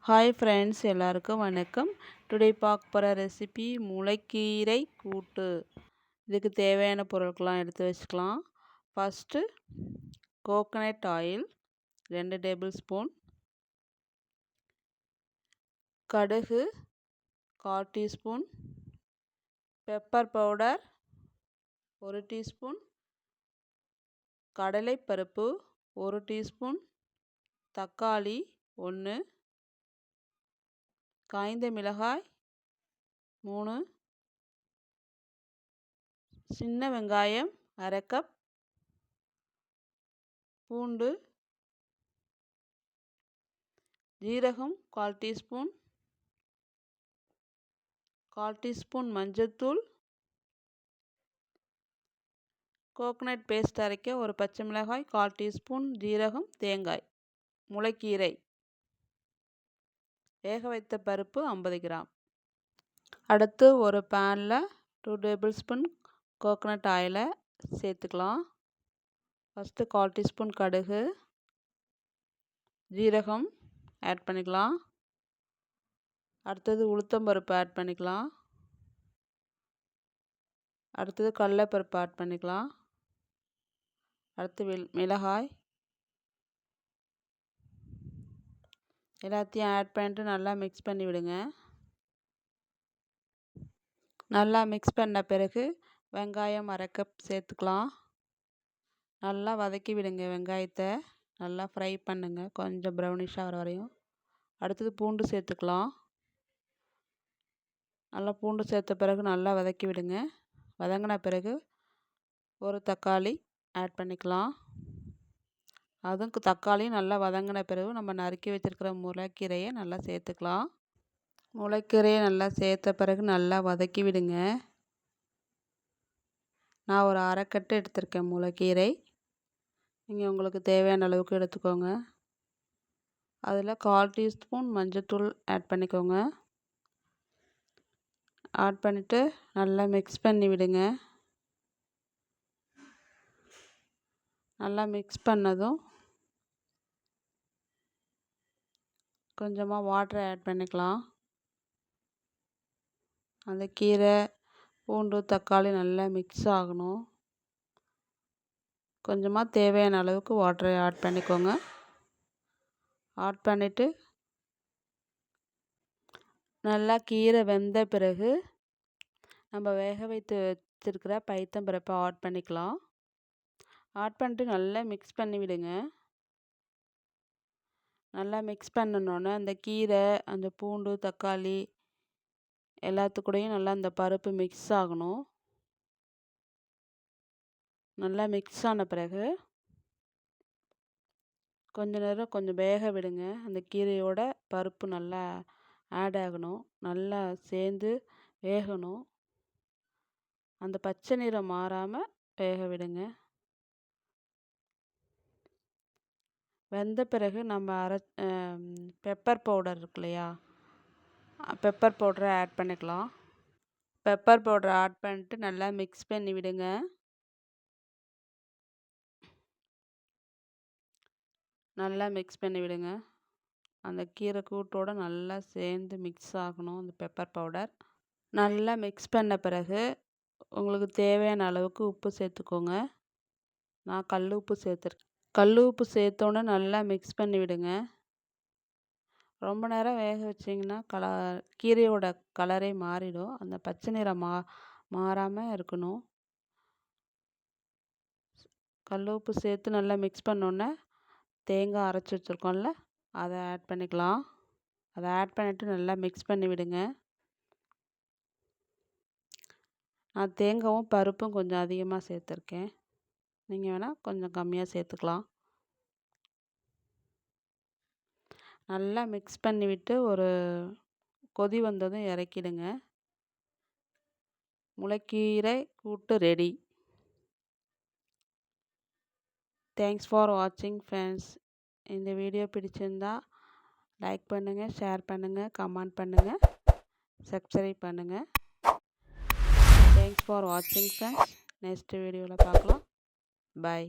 Hi friends, எல்லாருக்கும் வணக்கம். Today பார்க்க போகிற ரெசிபி முளைக்கீரை கூட்டு. இதுக்கு தேவையான பொருட்கள்லாம் எடுத்து வச்சுக்கலாம். First coconut oil 2 table spoon, கடுகு 1/4 டீஸ்பூன், பெப்பர் பவுடர் 1 டீஸ்பூன், கடலைப்பருப்பு 1 டீஸ்பூன், தக்காளி 1, காய்ந்த மிளகாய் 3, சின்ன வெங்காயம் 1/2 கப், பூண்டு, ஜீரகம் 1/4 டீஸ்பூன், 1/4 டீஸ்பூன் மஞ்சள்தூள், கோகனட் பேஸ்ட் அரைக்க ஒரு பச்சை மிளகாய், 1/4 டீஸ்பூன் ஜீரகம், தேங்காய். முளைக்கீரை வேக வைத்த பருப்பு 50 கிராம். அடுத்து ஒரு பேனில் 2 டேபிள் ஸ்பூன் கோகனட் ஆயிலை சேர்த்துக்கலாம். ஃபஸ்ட்டு 1/4 டீஸ்பூன் கடுகு, ஜீரகம் ஆட் பண்ணிக்கலாம். அடுத்தது உளுத்தம்பருப்பு ஆட் பண்ணிக்கலாம். அடுத்தது கடலைப்பருப்பு ஆட் பண்ணிக்கலாம். அடுத்து மிளகாய் எல்லாத்தையும் ஆட் பண்ணிட்டு நல்லா மிக்ஸ் பண்ணி விடுங்க. நல்லா மிக்ஸ் பண்ண பிறகு வெங்காயம் 1/2 கப் சேர்த்துக்கலாம். நல்லா வதக்கி விடுங்க. வெங்காயத்தை நல்லா ஃப்ரை பண்ணுங்க, கொஞ்சம் ப்ரௌனிஷாக வர வரையும். அடுத்தது பூண்டு சேர்த்துக்கலாம். நல்லா பூண்டு சேர்த்த பிறகு நல்லா வதக்கி விடுங்க. வதங்கின பிறகு ஒரு தக்காளி ஆட் பண்ணிக்கலாம். அதுக்கு தக்காளியும் நல்லா வதங்கின பிறகு நம்ம நறுக்கி வச்சுருக்கிற முளைக்கீரையை நல்லா சேர்த்துக்கலாம். முளைக்கீரையை நல்லா சேர்த்த பிறகு நல்லா வதக்கி விடுங்க. நான் ஒரு 1/2 கட்டு எடுத்திருக்கேன் முளைக்கீரை. நீங்கள் உங்களுக்கு தேவையான அளவுக்கு எடுத்துக்கோங்க. அதில் 1/4 டீஸ்பூன் மஞ்சள்தூள் ஆட் பண்ணிக்கோங்க. ஆட் பண்ணிவிட்டு நல்லா மிக்ஸ் பண்ணி விடுங்க. நல்லா மிக்ஸ் பண்ணதும் கொஞ்சமாக வாட்டரை ஆட் பண்ணிக்கலாம். அந்த கீரை, பூண்டு, தக்காளி நல்லா மிக்ஸ் ஆகணும். கொஞ்சமாக தேவையான அளவுக்கு வாட்டரை ஆட் பண்ணிக்கோங்க. ஆட் பண்ணிவிட்டு நல்லா கீரை வெந்த பிறகு நம்ம வேக வைத்து வச்சுருக்கிற பைத்தம்பருப்பை ஆட் பண்ணிக்கலாம். ஆட் பண்ணிட்டு நல்லா மிக்ஸ் பண்ணி விடுங்க. நல்லா மிக்ஸ் பண்ணணுன்னே அந்த கீரை, அந்த பூண்டு, தக்காளி எல்லாத்துக்கூடையும் நல்லா அந்த பருப்பு மிக்ஸ் ஆகணும். நல்லா மிக்ஸ் ஆன பிறகு கொஞ்ச நேரம் கொஞ்சம் வேக விடுங்க. அந்த கீரையோட பருப்பு நல்லா ஆட் ஆகணும், நல்லா சேர்ந்து வேகணும். அந்த பச்சை நிறம் மாறாமல் வேக விடுங்க. வெந்த பிறகு நம்ம பெப்பர் பவுடர் இருக்கு இல்லையா, பெப்பர் பவுடரை ஆட் பண்ணிக்கலாம். பெப்பர் பவுடரை ஆட் பண்ணிட்டு நல்லா மிக்ஸ் பண்ணி விடுங்க. நல்லா மிக்ஸ் பண்ணி விடுங்க. அந்த கீரை கூட்டோடு நல்லா சேர்ந்து மிக்ஸ் ஆகணும் அந்த பெப்பர் பவுடர். நல்லா மிக்ஸ் பண்ண பிறகு உங்களுக்கு தேவையான அளவுக்கு உப்பு சேர்த்துக்கோங்க. நான் கல் உப்பு சேர்த்துருக்கேன். கல் உப்பு சேர்த்தோன்னே நல்லா மிக்ஸ் பண்ணி விடுங்க. ரொம்ப நேரம் வேக வச்சிங்கன்னா கீரையோட கலரே மாறிடும். அந்த பச்சை நிறம் மாறாமல் இருக்கணும். கல் உப்பு சேர்த்து நல்லா மிக்ஸ் பண்ணோன்னே தேங்காய் அரைச்சி வச்சுருக்கோம்ல, அதை ஆட் பண்ணிக்கலாம். அதை ஆட் பண்ணிவிட்டு நல்லா மிக்ஸ் பண்ணி விடுங்க. நான் தேங்காயும் பருப்பும் கொஞ்சம் அதிகமாக சேர்த்துருக்கேன். நீங்கள் வேணால் கொஞ்சம் கம்மியாக சேர்த்துக்கலாம். நல்லா மிக்ஸ் பண்ணிவிட்டு ஒரு கொதி வந்ததும் இறக்கிடுங்க. முளைக்கீரை கூட்டு ரெடி. தேங்க்ஸ் ஃபார் வாட்சிங் ஃப்ரெண்ட்ஸ். இந்த வீடியோ பிடிச்சிருந்தா லைக் பண்ணுங்கள், ஷேர் பண்ணுங்கள், கமெண்ட் பண்ணுங்கள், சப்ஸ்கிரைப் பண்ணுங்கள். தேங்க்ஸ் ஃபார் வாட்சிங் ஃப்ரெண்ட்ஸ். நெக்ஸ்ட் வீடியோவில் பார்க்கலாம். பாய்.